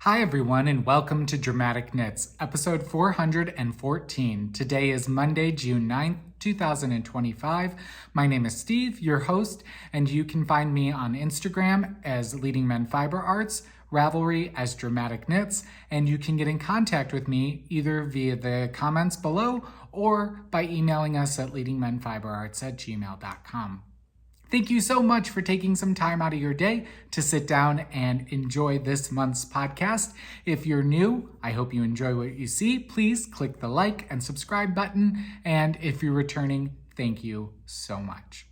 Hi everyone and welcome to Dramatic Knits, episode 414. Today is Monday, June 9th, 2025. My name is Steve, your host, and you can find me on Instagram as Leading Men Fiber Arts, Ravelry as Dramatic Knits, and you can get in contact with me either via the comments below or by emailing us at leadingmenfiberarts@gmail.com. Thank you so much for taking some time out of your day to sit down and enjoy this month's podcast. If you're new, I hope you enjoy what you see. Please click the like and subscribe button. And if you're returning, thank you so much.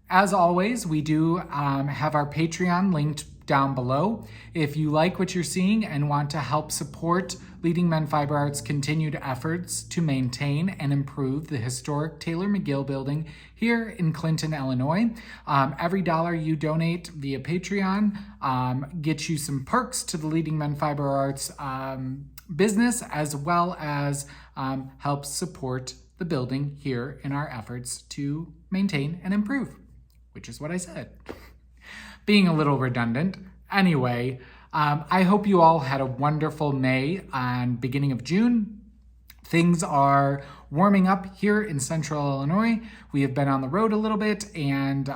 As always, we do have our Patreon linked down below. If you like what you're seeing and want to help support Leading Men Fiber Arts' continued efforts to maintain and improve the historic Taylor McGill building here in Clinton, Illinois, every dollar you donate via Patreon gets you some perks to the Leading Men Fiber Arts business, as well as helps support the building here in our efforts to maintain and improve, which is what I said. Being a little redundant. Anyway, I hope you all had a wonderful May and beginning of June. Things are warming up here in Central Illinois. We have been on the road a little bit and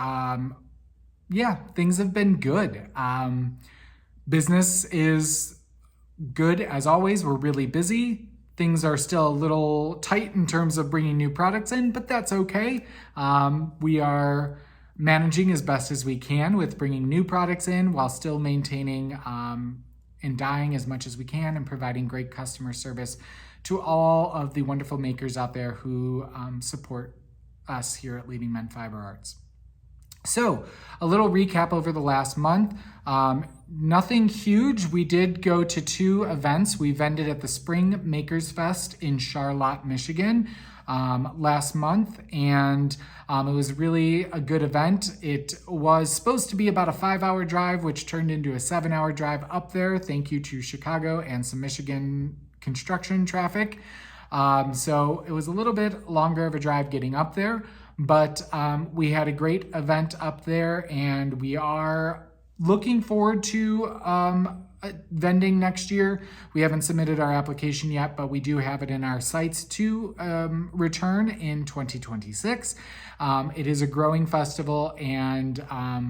things have been good. Business is good as always. We're really busy. Things are still a little tight in terms of bringing new products in, but that's okay. We are managing as best as we can with bringing new products in while still maintaining and dyeing as much as we can and providing great customer service to all of the wonderful makers out there who support us here at Leading Men Fiber Arts. So a little recap over the last month. Nothing huge. We did go to 2 events. We vended at the Spring Makers Fest in Charlotte, Michigan last month, and it was really a good event. It was supposed to be about a 5-hour drive, which turned into a 7-hour drive up there. Thank you to Chicago and some Michigan construction traffic. So it was a little bit longer of a drive getting up there, but we had a great event up there, and we are looking forward to vending next year. We haven't submitted our application yet, but we do have it in our sights to return in 2026. It is a growing festival, and I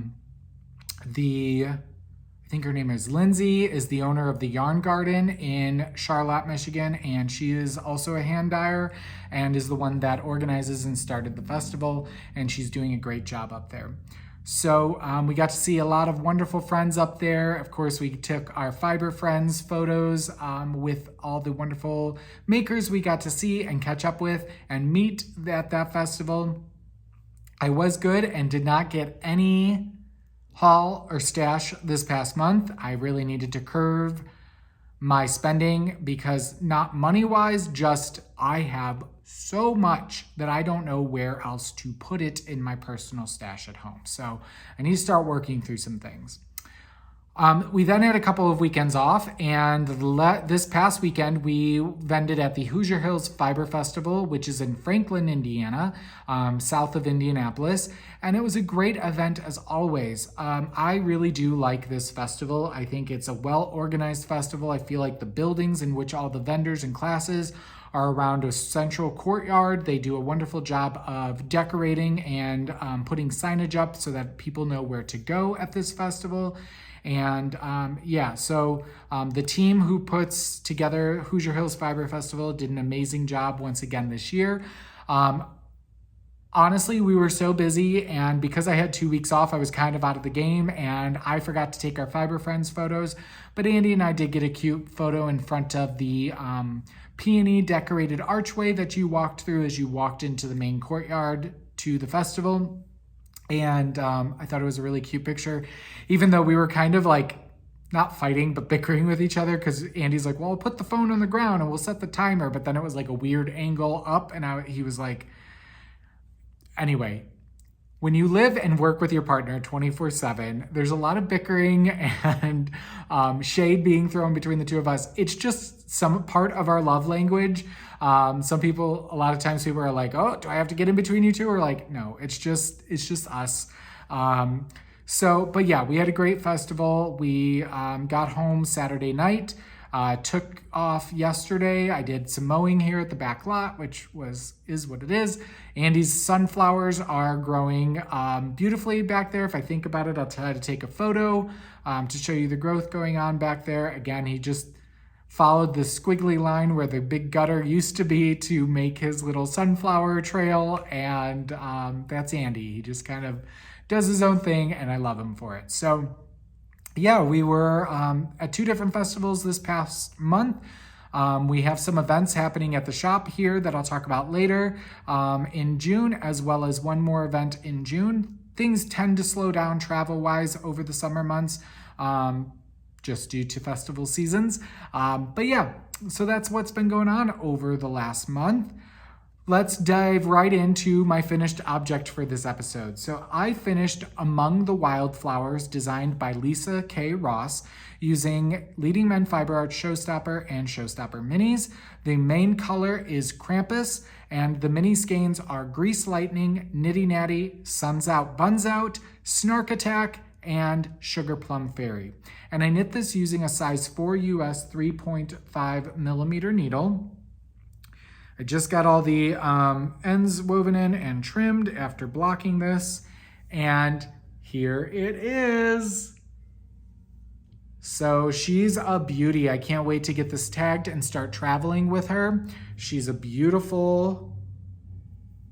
think her name is Lindsay, is the owner of the Yarn Garden in Charlotte, Michigan, and she is also a hand dyer and is the one that organizes and started the festival, and she's doing a great job up there. So we got to see a lot of wonderful friends up there. Of course, we took our Fiber Friends photos with all the wonderful makers we got to see and catch up with and meet at that festival. I was good and did not get any haul or stash this past month. I really needed to curve my spending because not money-wise, just I have so much that I don't know where else to put it in my personal stash at home. So I need to start working through some things. We then had a couple of weekends off, and this past weekend we vended at the Hoosier Hills Fiber Festival, which is in Franklin, Indiana, south of Indianapolis, and it was a great event as always. I really do like this festival. I think it's a well-organized festival. I feel like the buildings in which all the vendors and classes are around a central courtyard. They do a wonderful job of decorating and putting signage up so that people know where to go at this festival. And so the team who puts together Hoosier Hills Fiber Festival did an amazing job once again this year. Honestly, we were so busy, and because I had 2 weeks off, I was kind of out of the game, and I forgot to take our Fiber Friends photos. But Andy and I did get a cute photo in front of the peony decorated archway that you walked through as you walked into the main courtyard to the festival. And I thought it was a really cute picture, even though we were kind of like not fighting, but bickering with each other, because Andy's like, well, I'll put the phone on the ground and we'll set the timer. But then it was like a weird angle up, and he was like, anyway, when you live and work with your partner 24/7, there's a lot of bickering and shade being thrown between the two of us. It's just some part of our love language. Some people, a lot of times people are like, oh, do I have to get in between you two? Or like, no, it's just us. So, but yeah, we had a great festival. We got home Saturday night, took off yesterday. I did some mowing here at the back lot, which is what it is. Andy's sunflowers are growing beautifully back there. If I think about it, I'll try to take a photo to show you the growth going on back there. Again, he just followed the squiggly line where the big gutter used to be to make his little sunflower trail, and that's Andy. He just kind of does his own thing, and I love him for it. So yeah, we were at 2 different festivals this past month. We have some events happening at the shop here that I'll talk about later in June, as well as one more event in June. Things tend to slow down travel-wise over the summer months, just due to festival seasons. But yeah, so that's what's been going on over the last month. Let's dive right into my finished object for this episode. So I finished Among the Wildflowers, designed by Lisa K. Ross, using Leading Men Fiber Arts Showstopper and Showstopper Minis. The main color is Krampus, and the mini skeins are Grease Lightning, Knitty Natty, Suns Out, Buns Out, Snark Attack, and Sugar Plum Fairy. And I knit this using a size 4 US 3.5 millimeter needle. I just got all the ends woven in and trimmed after blocking this, and here it is. So she's a beauty. I can't wait to get this tagged and start traveling with her. She's a beautiful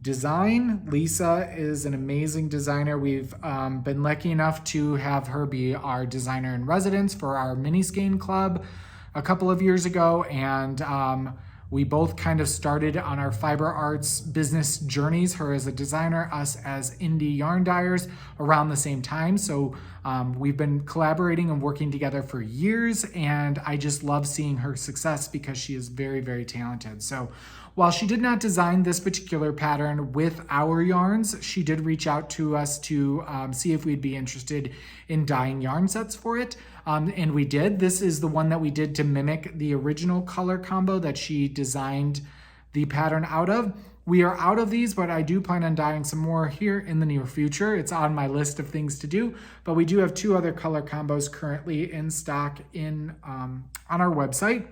design. Lisa is an amazing designer. We've been lucky enough to have her be our designer in residence for our mini skein club a couple of years ago, and we both kind of started on our fiber arts business journeys, her as a designer, us as indie yarn dyers, around the same time. So we've been collaborating and working together for years, and I just love seeing her success because she is very, very talented. So while she did not design this particular pattern with our yarns, she did reach out to us to see if we'd be interested in dyeing yarn sets for it. And we did. This is the one that we did to mimic the original color combo that she designed the pattern out of. We are out of these, but I do plan on dyeing some more here in the near future. It's on my list of things to do, but we do have 2 other color combos currently in stock on our website.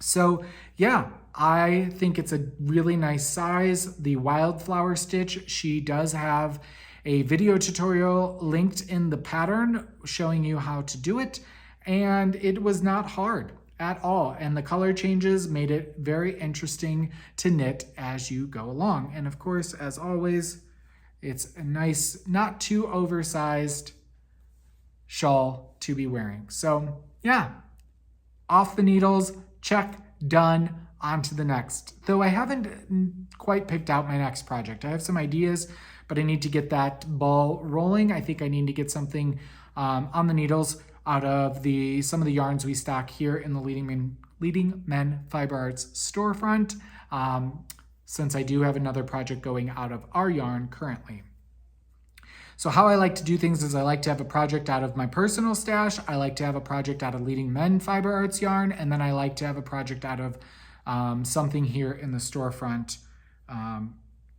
So yeah, I think it's a really nice size. The Wildflower stitch, she does have a video tutorial linked in the pattern showing you how to do it, and it was not hard at all, and the color changes made it very interesting to knit as you go along. And of course, as always, it's a nice, not too oversized shawl to be wearing. So yeah, off the needles, check, done, on to the next. Though I haven't quite picked out my next project. I have some ideas, but I need to get that ball rolling. I think I need to get something on the needles out of some of the yarns we stock here in the Leading Men Fiber Arts storefront, since I do have another project going out of our yarn currently. So how I like to do things is I like to have a project out of my personal stash, I like to have a project out of Leading Men Fiber Arts yarn, and then I like to have a project out of something here in the storefront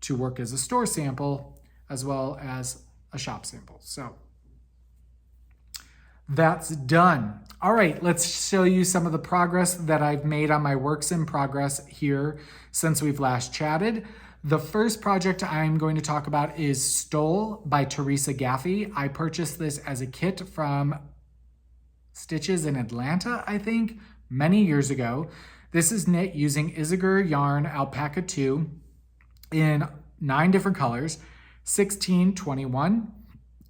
to work as a store sample as well as a shop sample. So that's done. All right, let's show you some of the progress that I've made on my works in progress here since we've last chatted. The first project I'm going to talk about is Stole by Theresa Gaffey. I purchased this as a kit from Stitches in Atlanta, I think, many years ago. This is knit using Isager yarn Alpaca 2 in 9 different colors: 16, 21,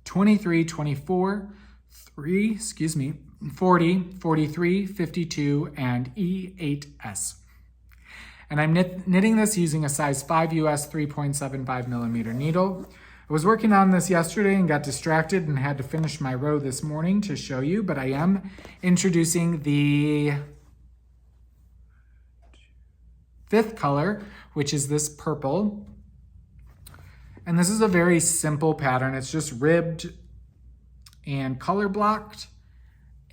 23, 24, 40, 43, 52, and E8S. And I'm knitting this using a size 5 US 3.75 millimeter needle. I was working on this yesterday and got distracted and had to finish my row this morning to show you, but I am introducing the 5th color, which is this purple. And this is a very simple pattern. It's just ribbed and color blocked.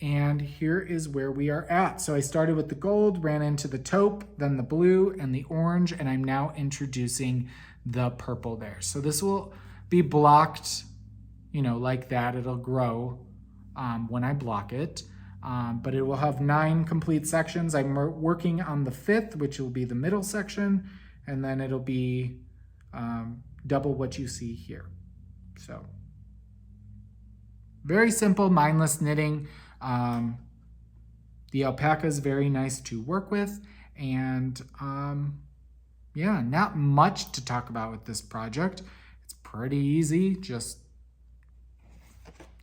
And here is where we are at. So I started with the gold, ran into the taupe, then the blue and the orange, and I'm now introducing the purple there. So this will be blocked like that. It'll grow when I block it. But it will have 9 complete sections. I'm working on the 5th, which will be the middle section, and then it'll be double what you see here. So very simple, mindless knitting. The alpaca is very nice to work with, and yeah, not much to talk about with this project. It's pretty easy. Just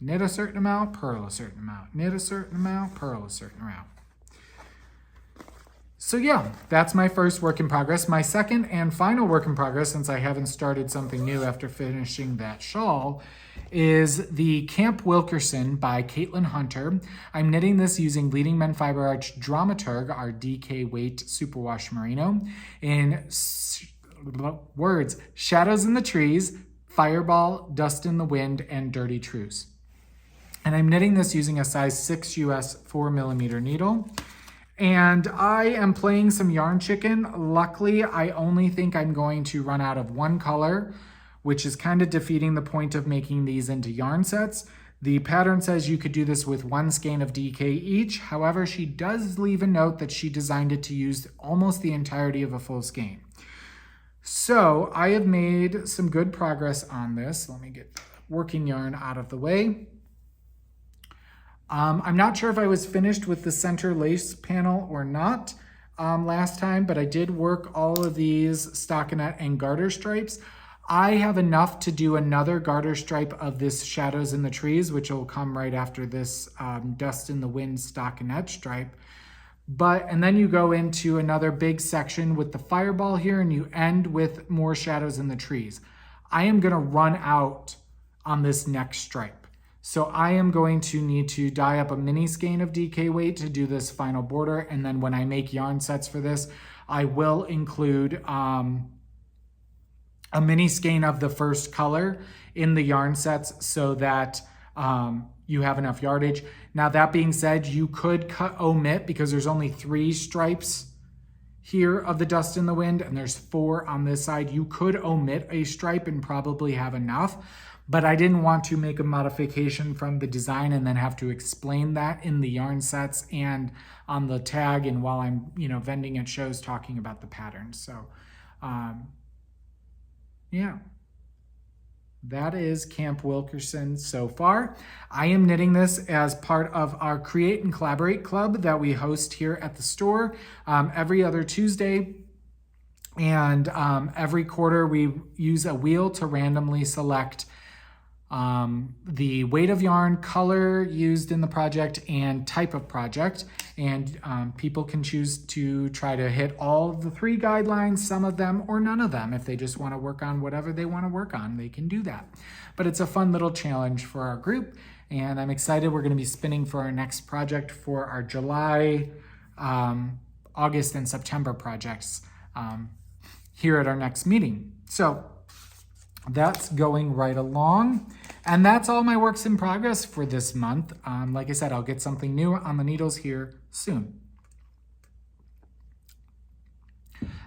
knit a certain amount, purl a certain amount, knit a certain amount, purl a certain amount. So yeah, that's my first work in progress. My second and final work in progress, since I haven't started something new after finishing that shawl, is the Camp Wilkerson by Caitlin Hunter. I'm knitting this using Leading Men Fiber Arch Dramaturg, our DK weight superwash merino, in words, Shadows in the Trees, Fireball, Dust in the Wind, and Dirty Truce. And I'm knitting this using a size 6 US 4mm needle. And I am playing some yarn chicken. Luckily, I only think I'm going to run out of one color, which is kind of defeating the point of making these into yarn sets. The pattern says you could do this with 1 skein of DK each. However, she does leave a note that she designed it to use almost the entirety of a full skein. So I have made some good progress on this. Let me get working yarn out of the way. I'm not sure if I was finished with the center lace panel or not last time, but I did work all of these stockinette and garter stripes. I have enough to do another garter stripe of this Shadows in the Trees, which will come right after this Dust in the Wind stockinette stripe. And then you go into another big section with the Fireball here, and you end with more Shadows in the Trees. I am gonna run out on this next stripe. So I am going to need to dye up a mini skein of DK weight to do this final border. And then when I make yarn sets for this, I will include a mini skein of the first color in the yarn sets so that you have enough yardage. Now that being said, you could omit, because there's only 3 stripes here of the Dust in the Wind and there's 4 on this side. You could omit a stripe and probably have enough. But I didn't want to make a modification from the design and then have to explain that in the yarn sets and on the tag and while I'm, vending at shows talking about the patterns. So, yeah, that is Camp Wilkerson so far. I am knitting this as part of our Create and Collaborate Club that we host here at the store every other Tuesday. And every quarter we use a wheel to randomly select the weight of yarn, color used in the project, and type of project. And people can choose to try to hit all of the 3 guidelines, some of them or none of them. If they just want to work on whatever they want to work on, they can do that. But it's a fun little challenge for our group. And I'm excited. We're going to be spinning for our next project for our July, August, and September projects here at our next meeting. So that's going right along. And that's all my works in progress for this month. Like I said, I'll get something new on the needles here soon.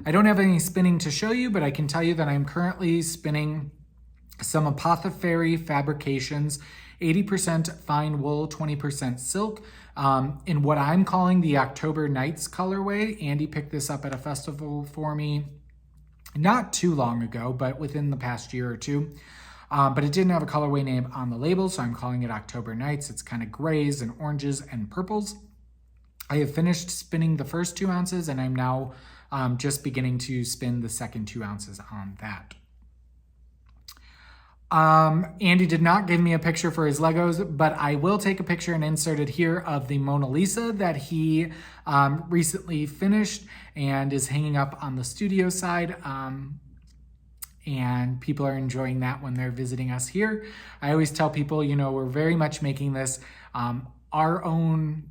I don't have any spinning to show you, but I can tell you that I'm currently spinning some Apothefaery Fabrications, 80% fine wool, 20% silk, in what I'm calling the October Nights colorway. Andy picked this up at a festival for me not too long ago, but within the past year or two. But it didn't have a colorway name on the label, so I'm calling it October Nights. It's kind of grays and oranges and purples. I have finished spinning the first 2 ounces, and I'm now just beginning to spin the second 2 ounces on that. Andy did not give me a picture for his Legos, but I will take a picture and insert it here of the Mona Lisa that he recently finished and is hanging up on the studio side. And people are enjoying that when they're visiting us here. I always tell people, we're very much making this our own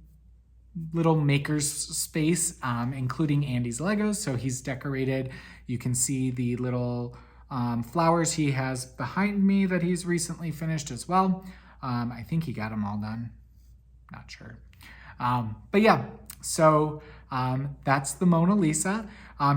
little maker's space, including Andy's Legos. So he's decorated. You can see the little flowers he has behind me that he's recently finished as well. I think he got them all done. Not sure. But yeah, so That's the Mona Lisa.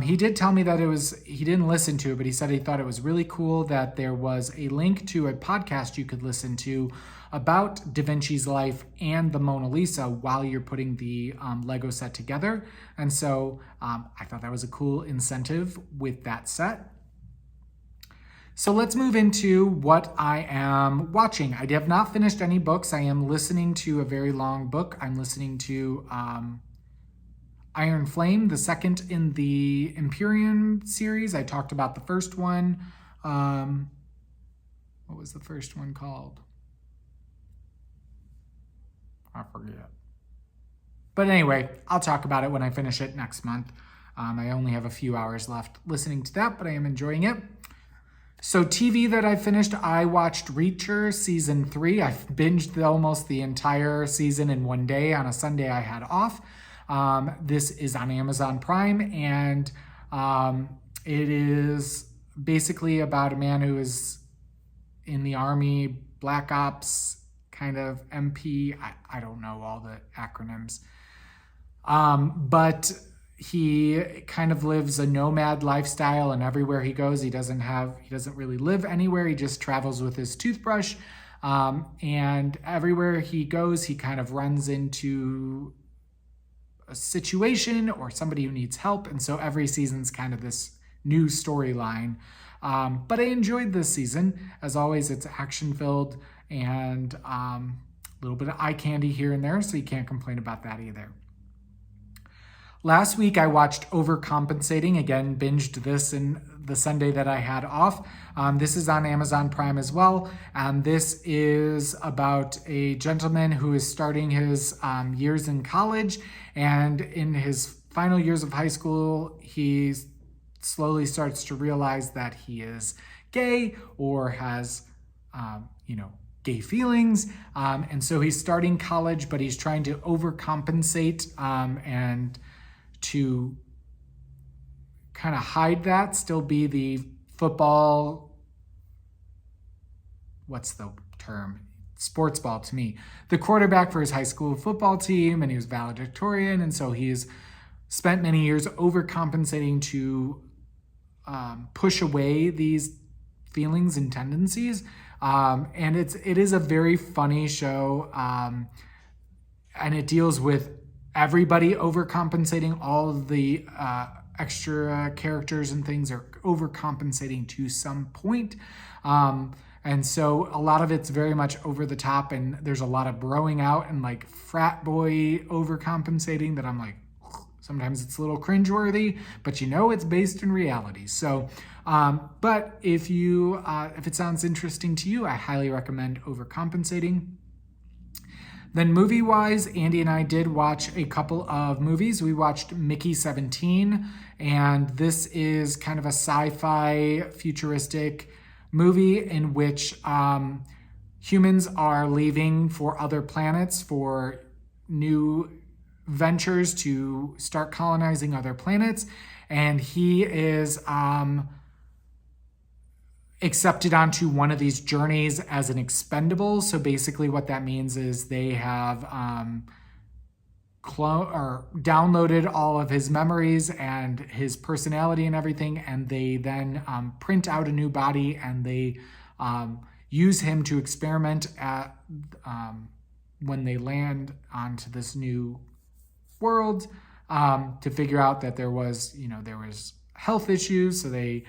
He did tell me that he didn't listen to it, but he said he thought it was really cool that there was a link to a podcast you could listen to about Da Vinci's life and the Mona Lisa while you're putting the Lego set together. And so I thought that was a cool incentive with that set. So let's move into what I am watching. I have not finished any books. I am listening to a very long book. I'm listening to Iron Flame, the second in the Imperium series. I talked about the first one. What was the first one called? I forget. But anyway, I'll talk about it when I finish it next month. I only have a few hours left listening to that, but I am enjoying it. So TV that I finished, I watched Reacher Season 3. I binged almost the entire season in one day. On a Sunday I had off. This is on Amazon Prime, and it is basically about a man who is in the Army, Black Ops, kind of MP. I don't know all the acronyms. But he kind of lives a nomad lifestyle, and everywhere he goes, he doesn't really live anywhere. He just travels with his toothbrush. And everywhere he goes, he kind of runs into a situation or somebody who needs help. And so every season's kind of this new storyline. But I enjoyed this season. As always, it's action-filled and a little bit of eye candy here and there, so you can't complain about that either. Last week, I watched Overcompensating. Again, binged this in the Sunday that I had off. This is on Amazon Prime as well. And this is about a gentleman who is starting his years in college. And in his final years of high school, he slowly starts to realize that he is gay or has, gay feelings. And so he's starting college, but he's trying to overcompensate and to kind of hide that, still be the football, what's the term? Sports ball to me. The quarterback for his high school football team, and he was valedictorian, and so he's spent many years overcompensating to push away these feelings and tendencies. And it is a very funny show, and it deals with everybody overcompensating. All of the extra characters and things are overcompensating to some point. And so a lot of it's very much over the top, and there's a lot of broing out and like frat boy overcompensating that I'm like, sometimes it's a little cringeworthy, but it's based in reality. So, but if it sounds interesting to you, I highly recommend Overcompensating. Then movie-wise, Andy and I did watch a couple of movies. We watched Mickey 17, and this is kind of a sci-fi futuristic movie in which humans are leaving for other planets for new ventures to start colonizing other planets. And he is accepted onto one of these journeys as an expendable. So basically what that means is they have downloaded all of his memories and his personality and everything, and they then print out a new body, and they use him to experiment at when they land onto this new world to figure out that there was health issues. So they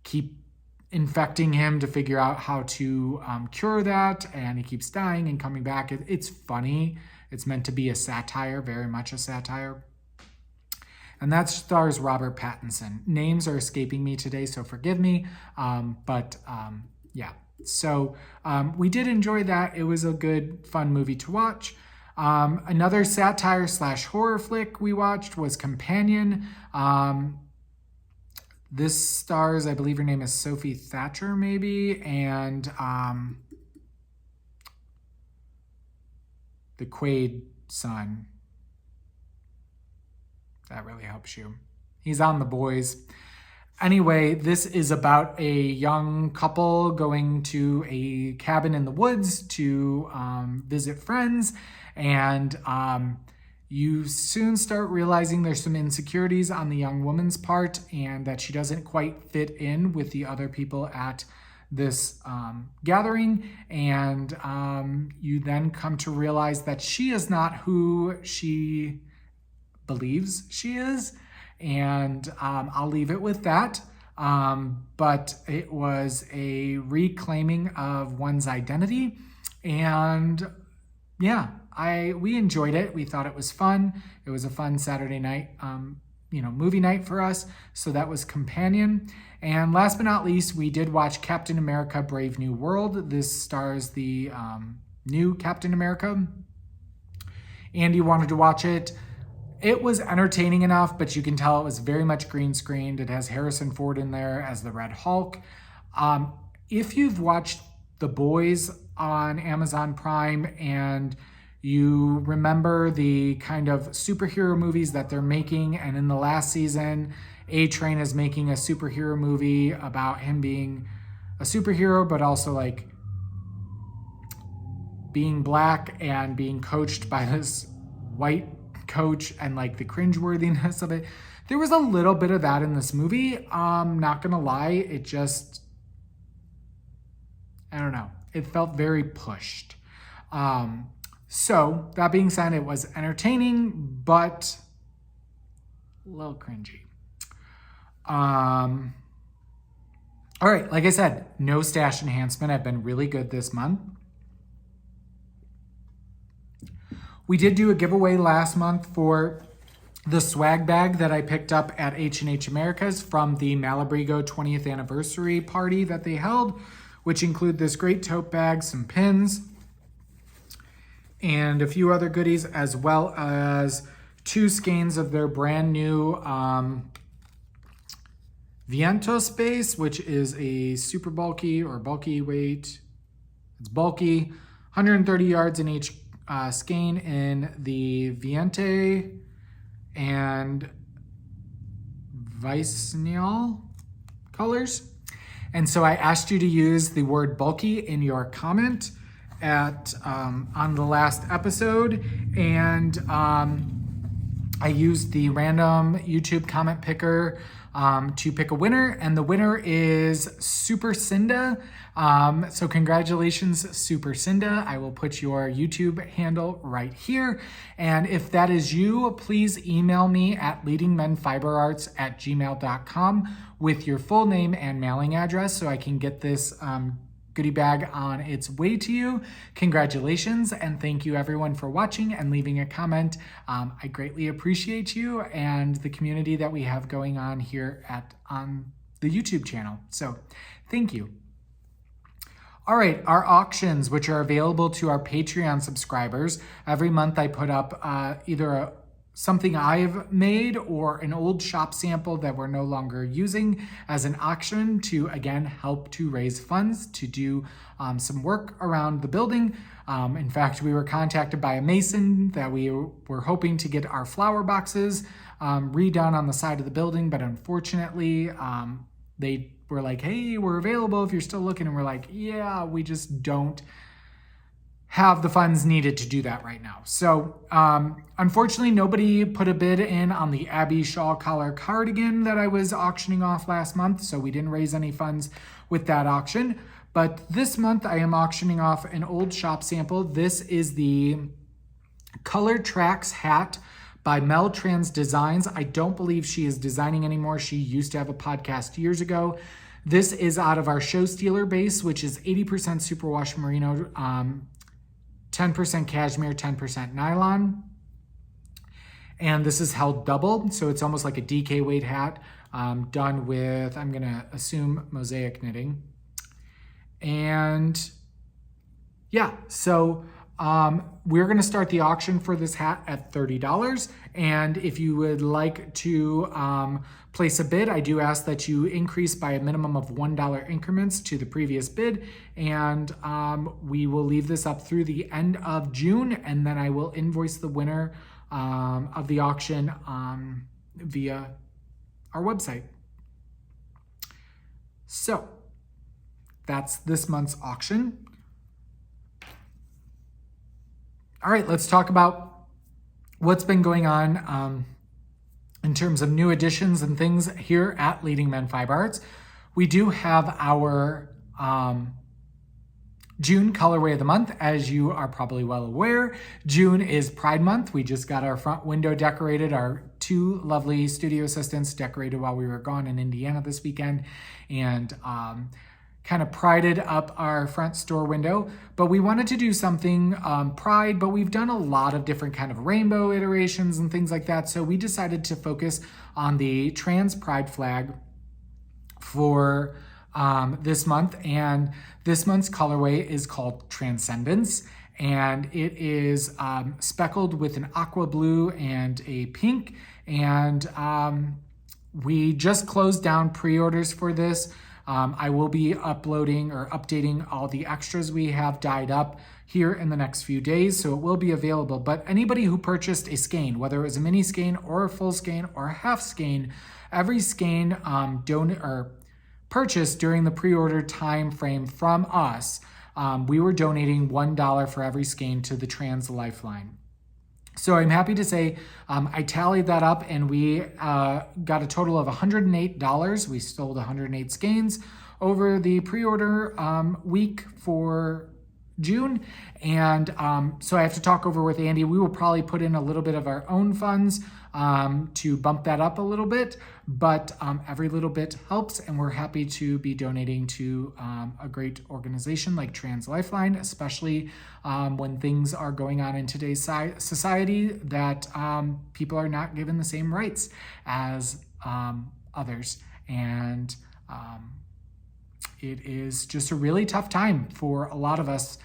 keep infecting him to figure out how to cure that, and he keeps dying and coming back. It's funny. It's meant to be a satire, very much a satire. And that stars Robert Pattinson. Names are escaping me today, so forgive me. Yeah. So we did enjoy that. It was a good, fun movie to watch. Another satire / horror flick we watched was Companion. This stars, I believe her name is Sophie Thatcher, maybe, and the Quaid son. That really helps you. He's on The Boys. Anyway, this is about a young couple going to a cabin in the woods to visit friends, and you soon start realizing there's some insecurities on the young woman's part and that she doesn't quite fit in with the other people at this gathering. And you then come to realize that she is not who she believes she is. And I'll leave it with that. But it was a reclaiming of one's identity. And yeah, we enjoyed it. We thought it was fun. It was a fun Saturday night, movie night for us. So that was Companion. And last but not least, we did watch Captain America: Brave New World. This stars the new Captain America. Andy wanted to watch it. It was entertaining enough, but you can tell it was very much green screened. It has Harrison Ford in there as the Red Hulk. If you've watched The Boys on Amazon Prime and you remember the kind of superhero movies that they're making, and in the last season, A-Train is making a superhero movie about him being a superhero, but also like being black and being coached by this white coach and like the cringeworthiness of it. There was a little bit of that in this movie. Not gonna lie, it just, I don't know. It felt very pushed. So that being said, it was entertaining, but a little cringy. All right, like I said, no stash enhancement. I've been really good this month. We did do a giveaway last month for the swag bag that I picked up at H&H Americas from the Malabrigo 20th anniversary party that they held, which include this great tote bag, some pins, and a few other goodies, as well as 2 skeins of their brand new Viento Space, which is a super bulky or bulky weight. It's bulky, 130 yards in each skein in the Viente and Weissnial colors. And so I asked you to use the word bulky in your comment on the last episode. And I used the random YouTube comment picker to pick a winner, and the winner is Super Cinda. So congratulations, Super Cinda. I will put your YouTube handle right here. And if that is you, please email me at leadingmenfiberarts@gmail.com with your full name and mailing address so I can get this goodie bag on its way to you. Congratulations, and thank you everyone for watching and leaving a comment. I greatly appreciate you and the community that we have going on here on the YouTube channel. So thank you. All right, our auctions, which are available to our Patreon subscribers. Every month I put up either something I've made or an old shop sample that we're no longer using as an auction to, again, help to raise funds to do some work around the building. In fact, we were contacted by a mason that we were hoping to get our flower boxes redone on the side of the building, but unfortunately, they were like, hey, we're available if you're still looking. And we're like, yeah, we just don't have the funds needed to do that right now. So unfortunately, nobody put a bid in on the Abby shawl collar cardigan that I was auctioning off last month. So we didn't raise any funds with that auction. But this month I am auctioning off an old shop sample. This is the Color Tracks hat by Mel Trans Designs. I don't believe she is designing anymore. She used to have a podcast years ago. This is out of our Show Stealer base, which is 80% superwash merino, 10% cashmere, 10% nylon. And this is held double, so it's almost like a DK weight hat done with, I'm gonna assume, mosaic knitting. And yeah, so we're gonna start the auction for this hat at $30. And if you would like to place a bid, I do ask that you increase by a minimum of $1 increments to the previous bid. And we will leave this up through the end of June, and then I will invoice the winner of the auction via our website. So that's this month's auction. All right, let's talk about what's been going on in terms of new additions and things here at Leading Men Fiber Arts. We do have our June colorway of the month. As you are probably well aware, June is Pride Month. We just got our front window decorated. Our two lovely studio assistants decorated while we were gone in Indiana this weekend, and kind of prided up our front store window. But we wanted to do something Pride, but we've done a lot of different kind of rainbow iterations and things like that. So we decided to focus on the trans Pride flag for this month, and this month's colorway is called Transcendence, and it is speckled with an aqua blue and a pink, and we just closed down pre-orders for this. I will be uploading or updating all the extras we have dyed up here in the next few days, so it will be available. But anybody who purchased a skein, whether it was a mini skein or a full skein or a half skein, every skein purchased during the pre-order time frame from us, we were donating $1 for every skein to the Trans Lifeline. So I'm happy to say I tallied that up, and we got a total of $108. We sold 108 skeins over the pre-order week for June. And so I have to talk over with Andy. We will probably put in a little bit of our own funds to bump that up a little bit, but every little bit helps, and we're happy to be donating to a great organization like Trans Lifeline, especially when things are going on in today's society that people are not given the same rights as others. And it is just a really tough time for a lot of us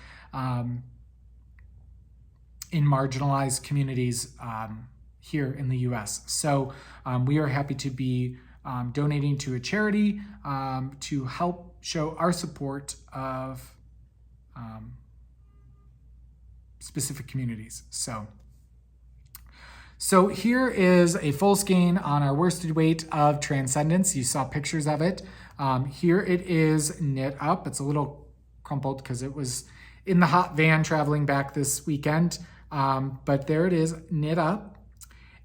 in marginalized communities here in the US. So we are happy to be donating to a charity to help show our support of specific communities. So here is a full skein on our worsted weight of Transcendence. You saw pictures of it. Here it is knit up. It's a little crumpled because it was in the hot van traveling back this weekend. But there it is, knit up.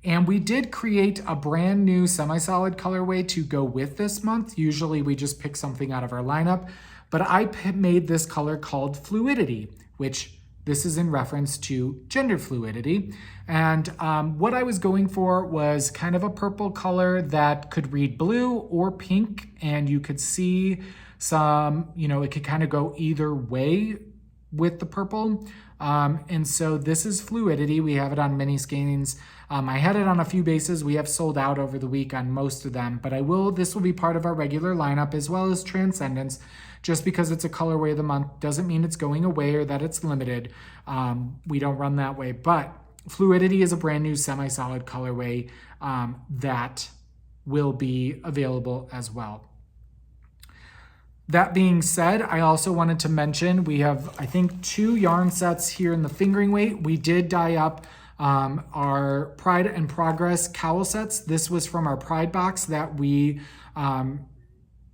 And we did create a brand new semi-solid colorway to go with this month. Usually we just pick something out of our lineup, but I made this color called Fluidity, which this is in reference to gender fluidity. And what I was going for was kind of a purple color that could read blue or pink, and you could see some, it could kind of go either way with the purple. And so this is Fluidity. We have it on mini skeins. I had it on a few bases. We have sold out over the week on most of them, but this will be part of our regular lineup as well as Transcendence. Just because it's a colorway of the month doesn't mean it's going away or that it's limited. We don't run that way, but Fluidity is a brand new semi-solid colorway that will be available as well. That being said, I also wanted to mention we have, I think, 2 yarn sets here in the fingering weight. We did dye up our Pride and Progress cowl sets. This was from our Pride box that we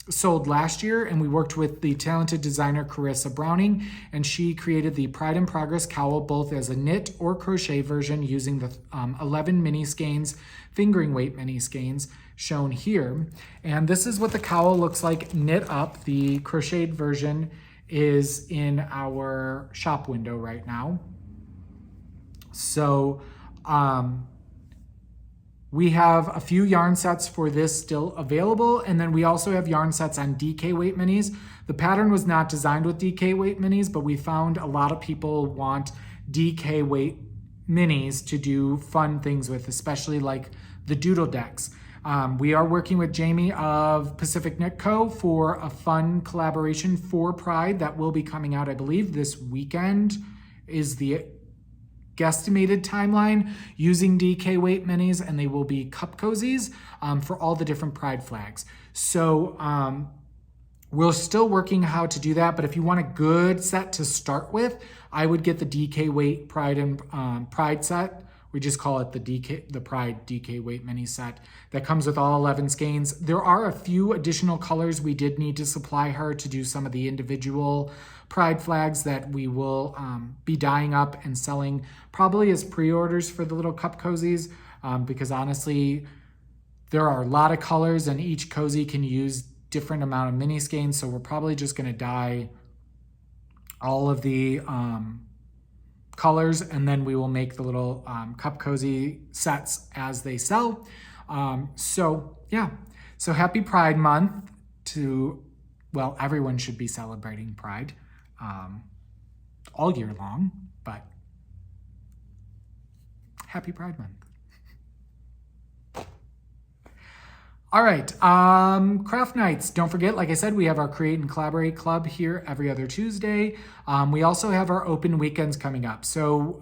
sold last year, and we worked with the talented designer Carissa Browning, and she created the Pride and Progress cowl both as a knit or crochet version using the 11 mini skeins, fingering weight mini skeins shown here. And this is what the cowl looks like knit up. The crocheted version is in our shop window right now. So we have a few yarn sets for this still available, and then we also have yarn sets on DK weight minis. The pattern was not designed with DK weight minis, but we found a lot of people want DK weight minis to do fun things with, especially like the doodle decks. We are working with Jamie of Pacific Knit Co. for a fun collaboration for Pride that will be coming out, I believe, this weekend is the guesstimated timeline, using DK weight minis, and they will be cup cozies for all the different Pride flags. So we're still working how to do that, but if you want a good set to start with, I would get the DK weight Pride and Pride set We just call it the Pride DK Weight Mini Set that comes with all 11 skeins. There are a few additional colors we did need to supply her to do some of the individual Pride flags that we will be dyeing up and selling probably as pre-orders for the little cup cozies, because honestly, there are a lot of colors and each cozy can use different amount of mini skeins. So we're probably just going to dye all of the colors, and then we will make the little cup cozy sets as they sell. So happy Pride Month well, everyone should be celebrating Pride all year long, but happy Pride Month. All right, craft nights. Don't forget, like I said, we have our Create and Collaborate Club here every other Tuesday. We also have our open weekends coming up. So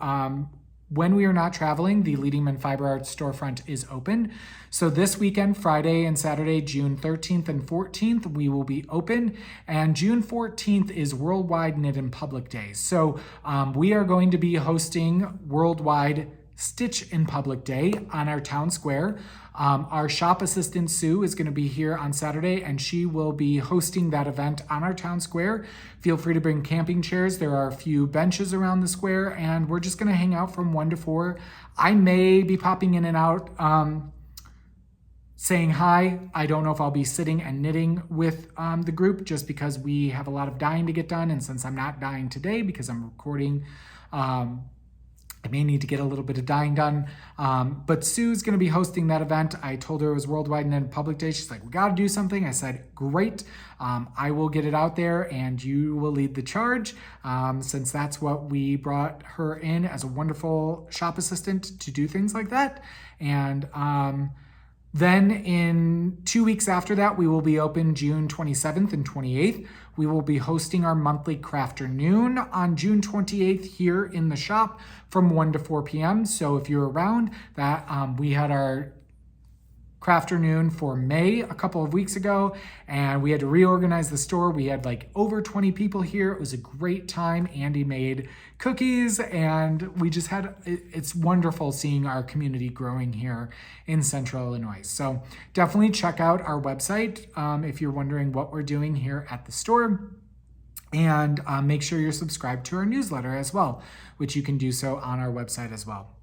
when we are not traveling, the Leading Men Fiber Arts storefront is open. So this weekend, Friday and Saturday, June 13th and 14th, we will be open. And June 14th is Worldwide Knit in Public Day. So we are going to be hosting Worldwide Stitch in Public Day on our town square. Our shop assistant, Sue, is going to be here on Saturday, and she will be hosting that event on our town square. Feel free to bring camping chairs. There are a few benches around the square, and we're just going to hang out from 1 to 4. I may be popping in and out, saying hi. I don't know if I'll be sitting and knitting with the group, just because we have a lot of dyeing to get done, and since I'm not dyeing today because I'm recording, I may need to get a little bit of dyeing done, but Sue's going to be hosting that event. I told her it was Worldwide Knit Public Day. She's like, we got to do something. I said, great. I will get it out there and you will lead the charge, since that's what we brought her in as a wonderful shop assistant to do things like that. And then in 2 weeks after that, we will be open June 27th and 28th. We will be hosting our monthly Crafternoon on June 28th here in the shop from 1 to 4 p.m. So if you're around that, we had our Crafternoon for May a couple of weeks ago, and we had to reorganize the store. We had like over 20 people here. It was a great time. Andy made cookies, and we just had, it's wonderful seeing our community growing here in Central Illinois. So definitely check out our website if you're wondering what we're doing here at the store. And make sure you're subscribed to our newsletter as well, which you can do so on our website as well.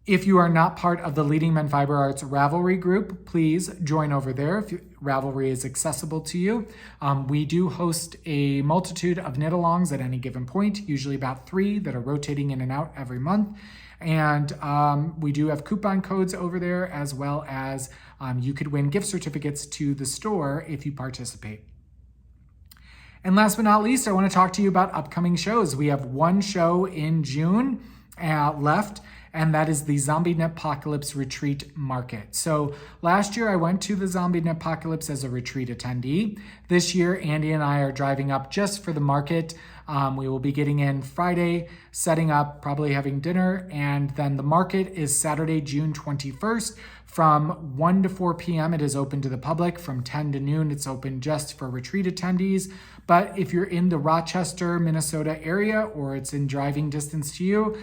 If you are not part of the Leading Men Fiber Arts Ravelry group, please join over there if Ravelry is accessible to you. We do host a multitude of knit-alongs at any given point, usually about 3 that are rotating in and out every month. And we do have coupon codes over there, as well as you could win gift certificates to the store if you participate. And last but not least, I want to talk to you about upcoming shows. We have one show in June left, and that is the Zombie Knitpocalypse Retreat Market. So last year I went to the Zombie Knitpocalypse as a retreat attendee. This year, Andy and I are driving up just for the market. We will be getting in Friday, setting up, probably having dinner, and then the market is Saturday, June 21st. From 1 to 4 p.m. it is open to the public. From 10 to noon, it's open just for retreat attendees. But if you're in the Rochester, Minnesota area, or it's in driving distance to you,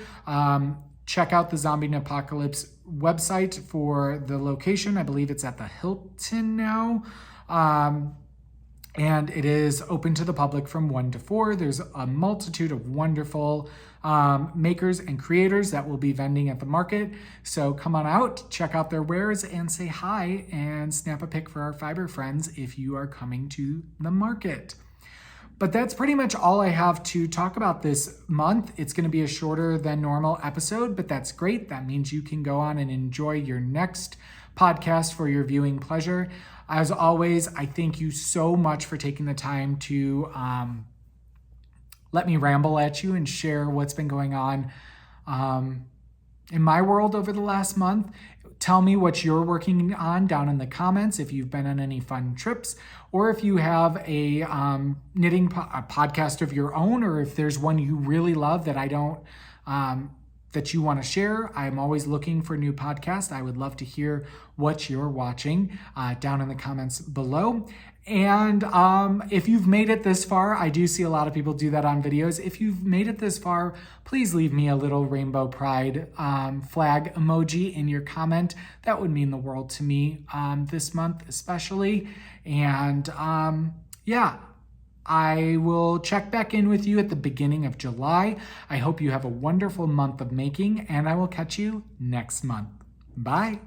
check out the Zombie Knitpocalypse website for the location. I believe it's at the Hilton now. And it is open to the public from 1 to 4. There's a multitude of wonderful makers and creators that will be vending at the market. So come on out, check out their wares, and say hi and snap a pic for our fiber friends if you are coming to the market. But that's pretty much all I have to talk about this month. It's going to be a shorter than normal episode, but that's great. That means you can go on and enjoy your next podcast for your viewing pleasure. As always, I thank you so much for taking the time to let me ramble at you and share what's been going on in my world over the last month. Tell me what you're working on down in the comments, if you've been on any fun trips, or if you have a knitting podcast of your own, or if there's one you really love that I don't that you want to share. I'm always looking for new podcasts. I would love to hear what you're watching down in the comments below. And if you've made it this far, I do see a lot of people do that on videos. If you've made it this far, please leave me a little rainbow pride flag emoji in your comment. That would mean the world to me this month especially. And yeah, I will check back in with you at the beginning of July. I hope you have a wonderful month of making, and I will catch you next month. Bye.